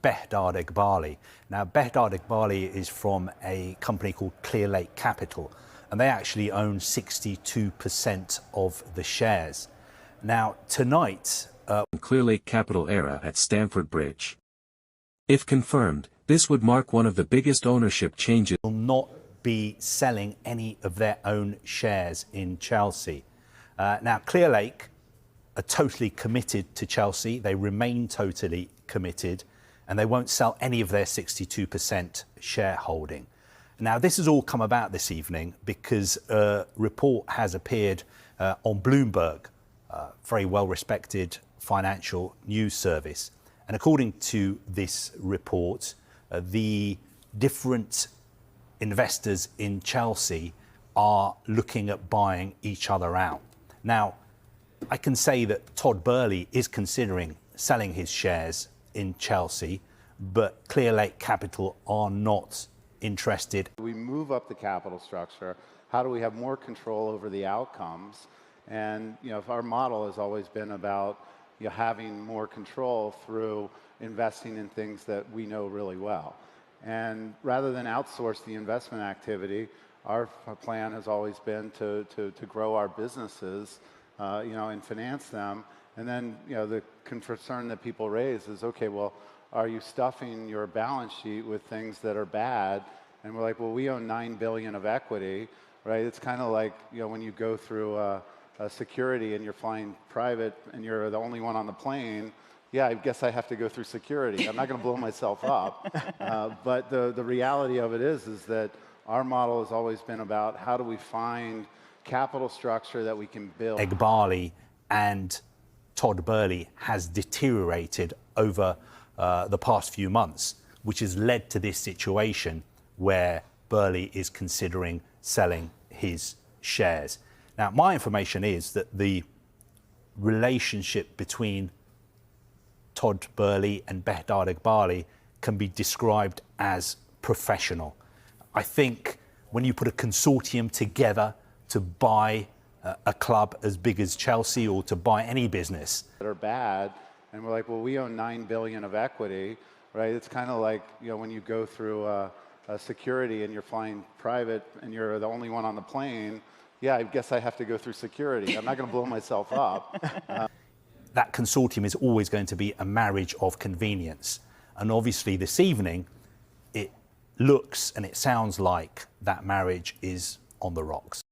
Behdad Eghbali. Now, Behdad Eghbali is from a company called Clearlake Capital, and they actually own 62% of the shares. Now, tonight... Clearlake Capital era at Stamford Bridge. If confirmed, this would mark one of the biggest ownership changes. Will not be selling any of their own shares in Chelsea. Now, Clearlake are totally committed to Chelsea. They remain totally committed, and they won't sell any of their 62% shareholding. Now, this has all come about this evening because a report has appeared on Bloomberg, a very well-respected financial news service. And according to this report, the different investors in Chelsea are looking at buying each other out. Now, I can say that Todd Boehly is considering selling his shares in Chelsea, but Clearlake Capital are not interested. We move up the capital structure. How do we have more control over the outcomes? And if our model has always been about having more control through investing in things that we know really well. And rather than outsource the investment activity, our plan has always been to grow our businesses, and finance them. And then, the concern that people raise is, okay, well, are you stuffing your balance sheet with things that are bad? And we're like, well, we own $9 billion of equity, right? It's kind of like, when you go through a security and you're flying private and you're the only one on the plane. Yeah, I guess I have to go through security. I'm not going to blow myself up. But the reality of it is that our model has always been about how do we find capital structure that we can build. Eghbali and Todd Boehly has deteriorated over the past few months, which has led to this situation where Boehly is considering selling his shares. Now, my information is that the relationship between Todd Boehly and Behdad Eghbali can be described as professional. I think when you put a consortium together to buy a club as big as Chelsea or to buy any business that are bad, and we're like, well, we own $9 billion of equity, right? It's kind of like, when you go through a security and you're flying private and you're the only one on the plane. Yeah, I guess I have to go through security. I'm not going to blow myself up. That consortium is always going to be a marriage of convenience. And obviously this evening, it looks and it sounds like that marriage is on the rocks.